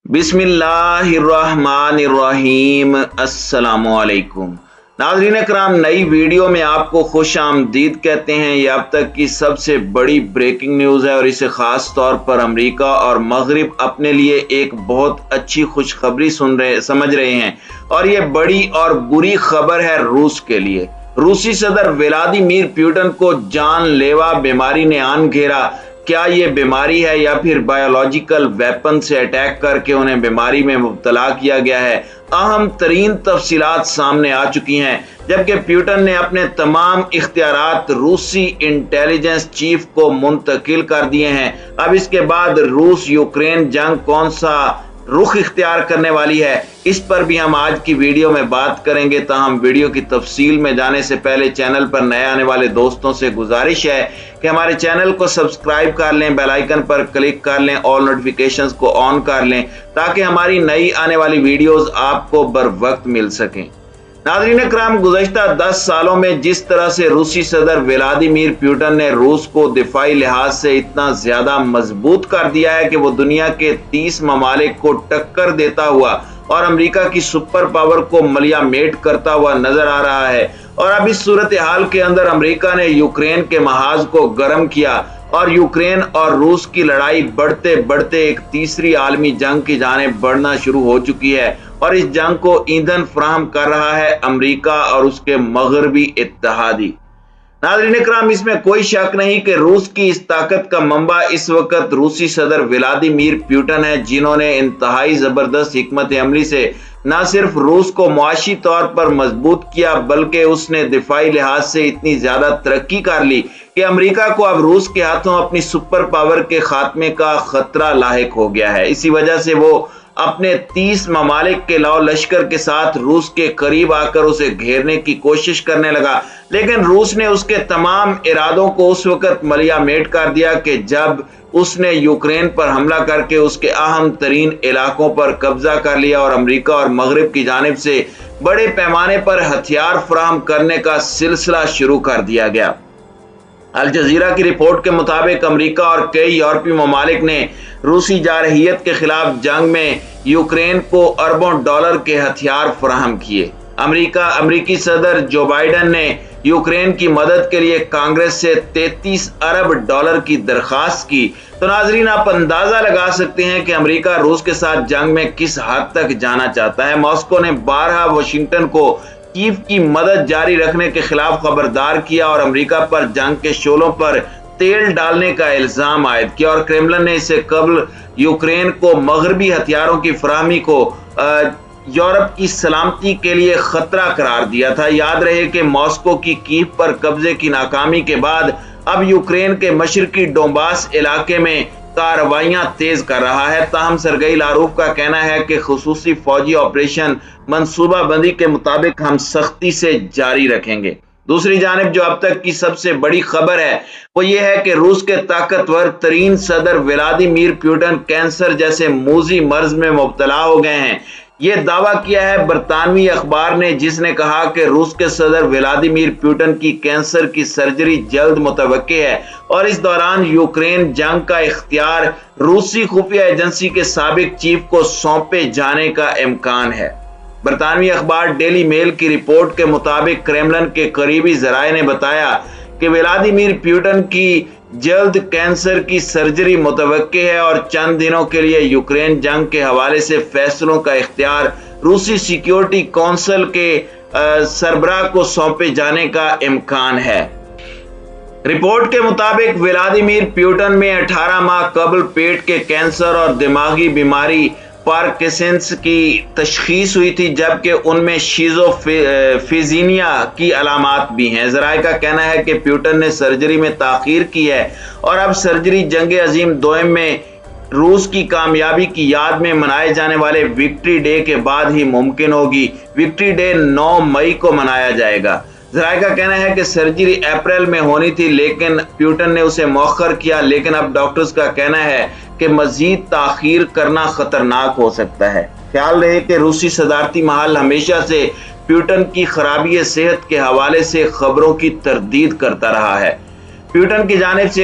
बिस्मिल्लाहिर्रहमानिर्रहीम। अस्सलामुअलैकुम नाज़रीन कराम, नई वीडियो में आपको खुश आमदीद कहते हैं। ये अब तक की सबसे बड़ी ब्रेकिंग न्यूज़ है और इसे ख़ास तौर पर अमेरिका और मगरिब अपने लिए एक बहुत अच्छी खुशखबरी समझ रहे हैं। और ये बड़ी और बुरी खबर है रूस के लिए। रूसी सदर व्लादिमीर पुतिन को जानलेवा बीमारी ने आन घेरा। क्या ये बीमारी है या फिर बायोलॉजिकल वेपन से अटैक करके उन्हें बीमारी में मुब्तला किया गया है? अहम तरीन तफसीलात सामने आ चुकी हैं, जबकि पुतिन ने अपने तमाम इख्तियारात रूसी इंटेलिजेंस चीफ को मुंतकिल कर दिए हैं। अब इसके बाद रूस यूक्रेन जंग कौन सा रुख इख्तियार करने वाली है, इस पर भी हम आज की वीडियो में बात करेंगे। ताहम वीडियो की तफसील में जाने से पहले चैनल पर नए आने वाले दोस्तों से गुजारिश है कि हमारे चैनल को सब्सक्राइब कर लें, बेल आइकन पर क्लिक कर लें, ऑल नोटिफिकेशंस को ऑन कर लें ताकि हमारी नई आने वाली वीडियोस आपको बर वक्त मिल सकें। नाज़रीन कराम, गुज़श्ता 10 सालों में जिस तरह से रूसी सदर व्लादिमीर पुतिन ने रूस को दिफाई लिहाज से इतना ज्यादा मजबूत कर दिया है कि वो दुनिया के 30 ममालिक को टक्कर देता हुआ और अमेरिका की सुपर पावर को मलियामेट करता हुआ नजर आ रहा है। और अब इस सूरत हाल के अंदर अमेरिका ने यूक्रेन के महाज को गर्म किया और यूक्रेन और रूस की लड़ाई बढ़ते बढ़ते एक तीसरी आलमी जंग की जानिब बढ़ना शुरू हो चुकी है। और इस जंग को ईंधन फराहम कर रहा है अमेरिका और उसके मगरबी इत्तेहादी। नाज़रीन कराम, इसमें कोई शक नहीं कि रूस की इस ताकत का मंबा इस वक्त रूसी सदर व्लादिमीर पुतिन है, जिन्होंने इंतहाई जबरदस्त हिकमत अमली से न सिर्फ रूस को मुआशी तौर पर मजबूत किया, बल्कि उसने दिफाई लिहाज से इतनी ज्यादा तरक्की कर ली कि अमेरिका को अब रूस के हाथों अपनी सुपर पावर के खात्मे का खतरा लाहिक हो गया है। इसी वजह से वो अपने 30 ममालिक के लाओ लश्कर के साथ रूस के करीब आकर उसे घेरने की कोशिश करने लगा, लेकिन रूस ने उसके तमाम इरादों को उस वक्त मलियामेट कर दिया कि जब उसने यूक्रेन पर हमला करके उसके अहम तरीन इलाकों पर कब्जा कर लिया और अमेरिका और मगरिब की जानिब से बड़े पैमाने पर हथियार फराहम करने का सिलसिला शुरू कर दिया गया। अल जजीरा की रिपोर्ट के मुताबिक अमेरिका और कई यूरोपीय ममालिक ने रूसी जारहियत के खिलाफ जंग में यूक्रेन को अरबों डॉलर के हथियार फराहम किए। अमेरिकी सदर जो बाइडेन ने यूक्रेन की मदद के लिए कांग्रेस से 33 अरब डॉलर की दरखास्त की। तो नाजरीन, आप अंदाजा लगा सकते हैं कि अमेरिका रूस के साथ जंग में किस हद तक जाना चाहता है। मॉस्को ने 12 वाशिंगटन को कीव की मदद जारी रखने के खिलाफ खबरदार किया और अमेरिका पर जंग के शोलों पर तेल डालने का इल्जाम आयद किया। और क्रेमलिन ने इससे कबल यूक्रेन को मगरबी हथियारों की फराहमी को यूरोप की सलामती के लिए खतरा करार दिया था। याद रहे कि मॉस्को की कीव पर कब्जे की नाकामी के बाद अब यूक्रेन के मशरकी डोंबास इलाके में कार्रवाइयां तेज कर रहा है। ताहम सरगई लारूफ का कहना है कि खुसूसी फौजी ऑपरेशन मंसूबा बंदी के मुताबिक हम सख्ती से जारी रखेंगे। दूसरी जानिब जो अब तक की सबसे बड़ी खबर है वो ये है कि रूस के ताकतवर तरीन सदर व्लादिमीर पुतिन कैंसर जैसे मूजी मर्ज में मुब्तला हो गए हैं। ये दावा किया है बरतानवी अखबार ने, जिसने कहा कि रूस के सदर व्लादिमीर पुतिन की कैंसर की सर्जरी जल्द मुतवक्के है और इस दौरान यूक्रेन जंग का इख्तियार रूसी खुफिया एजेंसी के साबिक चीफ को सौंपे जाने का इम्कान है। बरतानवी अखबार डेली मेल की रिपोर्ट के मुताबिक क्रेमलिन के करीबी जराये ने बताया कि व्लादिमीर पुतिन की जल्द कैंसर की सर्जरी मुतवक्के है और चंद दिनों के लिए यूक्रेन जंग के हवाले से फैसलों का इख्तियार रूसी सिक्योरिटी काउंसिल के सरबराह को सौंपे जाने का इम्कान है। रिपोर्ट के मुताबिक व्लादिमीर पुतिन में 18 माह कबल पेट के कैंसर और दिमागी बीमारी पार्किंसंस की तशखीस हुई थी, जबकि उनमें शिज़ोफ्रेनिया की अलामात भी हैं। ज़राए का कहना है कि पुतिन ने सर्जरी में ताख़ीर की है और अब सर्जरी जंग अजीम दोयम में रूस की कामयाबी की याद में मनाए जाने वाले विक्ट्री डे के बाद ही मुमकिन होगी। विक्ट्री डे 9 मई को मनाया जाएगा। ज़राए का कहना है कि सर्जरी अप्रैल में होनी थी, लेकिन पुतिन ने उसे मौखर किया। लेकिन अब डॉक्टर्स का कहना है कि मजीद ताखीर करना खतरनाक हो सकता है। ख्याल रहे कि रूसी सदारती महल हमेशा से पुतिन की खराबी सेहत के हवाले से खबरों की तरदीद करता रहा है। पुतिन की जानिब से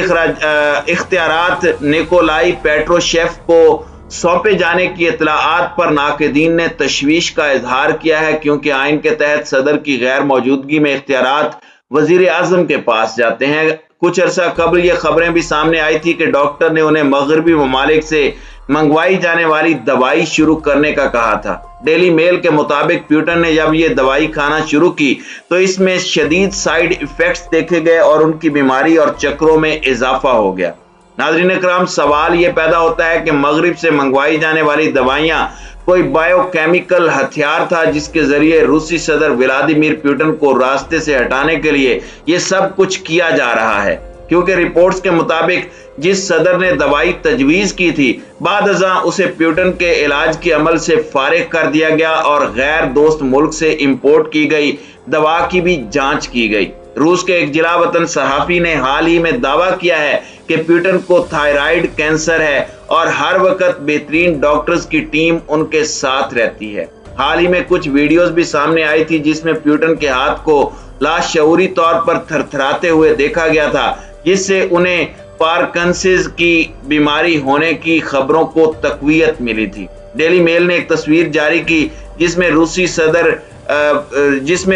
इख्तियारात निकोलाई पेट्रोशेव को सौंपे जाने की इतलाआत पर नाक़दीन ने तशवीश का इजहार किया है, क्योंकि आइन के तहत सदर की गैर मौजूदगी में इख्तियारात वजीर आजम के पास जाते हैं। कुछ अरसा कबल ये खबरें भी सामने आई थी कि डॉक्टर ने उन्हें मगरबी ममालिक से मंगवाई जाने वाली दवाई शुरू करने का कहा था। डेली मेल के मुताबिक प्यूटन ने जब ये दवाई खाना शुरू की तो इसमें शदीद साइड इफेक्ट्स देखे गए और उनकी बीमारी और चक्रों में इजाफा हो गया। नाज़रीन इकराम, सवाल ये पैदा होता है कि मगरिब से मंगवाई जाने वाली दवाइयां कोई बायोकेमिकल हथियार था जिसके जरिए रूसी सदर व्लादिमीर पुतिन को रास्ते से हटाने के लिए ये सब कुछ किया जा रहा है, क्योंकि रिपोर्ट्स के मुताबिक जिस सदर ने दवाई तजवीज की थी बादअज़ां उसे पुतिन के इलाज के अमल से फारिग कर दिया गया और गैर दोस्त मुल्क से इंपोर्ट की गई दवा की भी जांच की गई। रूस के एक जिला वतन सहाफी ने हाल ही में दावा किया है कि पुतिन को थायराइड कैंसर है और हर वक्त बेहतरीन डॉक्टर्स की टीम उनके साथ रहती है। हाल ही में कुछ वीडियोस भी सामने आई थी जिसमें पुतिन के हाथ को लाशऊरी तौर पर थरथराते हुए देखा गया था, जिससे उन्हें पार्किंसंस की बीमारी होने की खबरों को तकवीयत मिली थी। डेली मेल ने एक तस्वीर जारी की जिसमें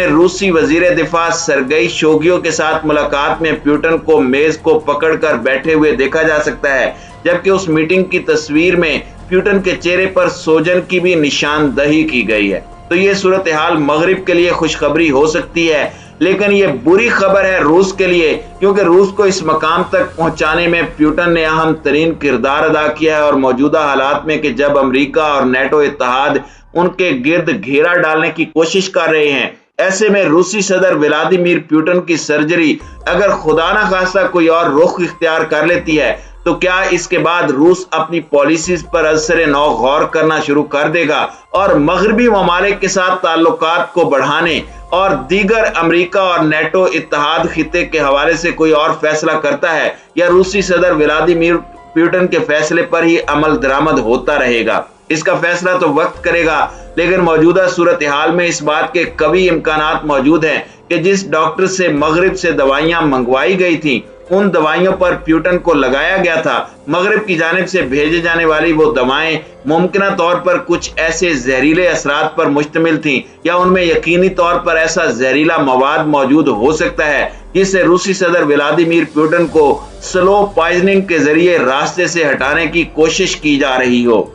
रूसी वजीर दिफा सरगई शोगियो के साथ मुलाकात में पुतिन को मेज को पकड़कर बैठे हुए देखा जा सकता है, जबकि उस मीटिंग की तस्वीर में पुतिन के चेहरे पर सोजन की भी निशानदही की गई है। तो ये सूरत हाल मगरिब के लिए खुशखबरी हो सकती है, लेकिन ये बुरी खबर है रूस के लिए, क्योंकि रूस को इस मकाम तक पहुंचाने में पुतिन ने अहम तरीन किरदार अदा किया है। और मौजूदा हालात में कि जब अमेरिका और नेटो इत्तेहाद उनके गिर्द घेरा डालने की कोशिश कर रहे हैं, ऐसे में रूसी सदर व्लादिमीर पुतिन की सर्जरी अगर खुदा ना खास्ता कोई और रुख इख्तियार कर लेती है तो क्या इसके बाद रूस अपनी पॉलिसीज पर असर नौ गौर करना शुरू कर देगा और मगरबी ममालिक के साथ ताल्लुकात को बढ़ाने और दीगर अमेरिका और नेटो इत्तेहाद खिते के हवाले से कोई और फैसला करता है, या रूसी सदर व्लादिमीर पुतिन के फैसले पर ही अमल दरामद होता रहेगा? इसका फैसला तो वक्त करेगा, लेकिन मौजूदा सूरत हाल में इस बात के कई इम्कानात मौजूद हैं कि जिस डॉक्टर से मगरिब से दवाइयां मंगवाई गई थी उन दवाइयों पर पुतिन को लगाया गया था। मगरिब की जानिब से भेजे जाने वाली वो दवाएं मुमकिन तौर पर कुछ ऐसे जहरीले असरात पर मुश्तमिल थीं, या उनमें यकीनी तौर पर ऐसा जहरीला मवाद मौजूद हो सकता है जिससे रूसी सदर व्लादिमीर पुतिन को स्लो पॉइजनिंग के जरिए रास्ते से हटाने की कोशिश की जा रही हो।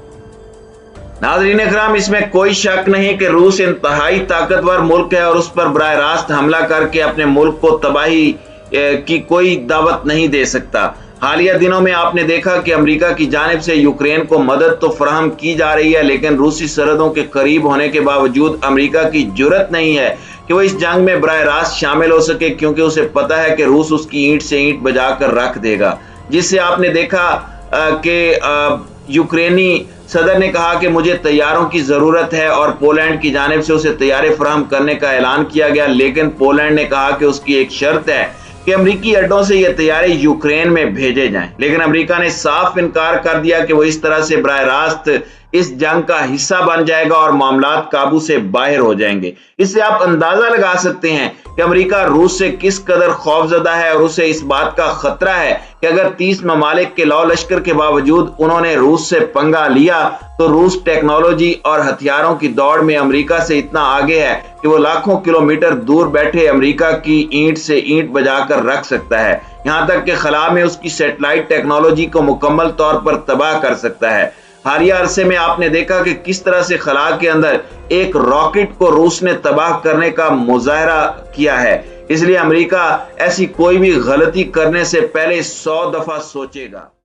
नाज़रीन इकराम, इसमें कोई शक नहीं कि रूस इंतहाई ताकतवर मुल्क है और उस पर बराह रास्त हमला करके अपने मुल्क को तबाही की कोई दावत नहीं दे सकता। हालिया दिनों में आपने देखा कि अमेरिका की जानिब से यूक्रेन को मदद तो फराहम की जा रही है, लेकिन रूसी सरहदों के करीब होने के बावजूद अमेरिका की जुर्रत नहीं है कि वो इस जंग में बराह रास्त शामिल हो सके, क्योंकि उसे पता है कि रूस उसकी ईंट से ईंट बजाकर रख देगा। जिससे आपने देखा कि यूक्रेनी सदर ने कहा कि मुझे तैयारों की जरूरत है और पोलैंड की जानिब से उसे तैयारे फराहम करने का ऐलान किया गया, लेकिन पोलैंड ने कहा कि उसकी एक शर्त है कि अमरीकी अड्डों से ये तैयारे यूक्रेन में भेजे जाएं। लेकिन अमेरिका ने साफ इनकार कर दिया कि वो इस तरह से बराह रास्त इस जंग का हिस्सा बन जाएगा और मामलात काबू से बाहर हो जाएंगे। इससे आप अंदाजा लगा सकते हैं कि अमेरिका रूस से किस कदर खौफजदा है और उसे इस बात का खतरा है कि अगर 30 ममालिक के लौ लश्कर के बावजूद उन्होंने रूस से पंगा लिया तो रूस टेक्नोलॉजी और हथियारों की दौड़ में अमेरिका से इतना आगे है कि वो लाखों किलोमीटर दूर बैठे अमेरिका की ईंट से ईंट बजाकर रख सकता है, यहाँ तक कि खला में उसकी सैटेलाइट टेक्नोलॉजी को मुकम्मल तौर पर तबाह कर सकता है। हालिया अरसे में आपने देखा कि किस तरह से खला के अंदर एक रॉकेट को रूस ने तबाह करने का मुजाहरा किया है। इसलिए अमेरिका ऐसी कोई भी गलती करने से पहले 100 दफा सोचेगा।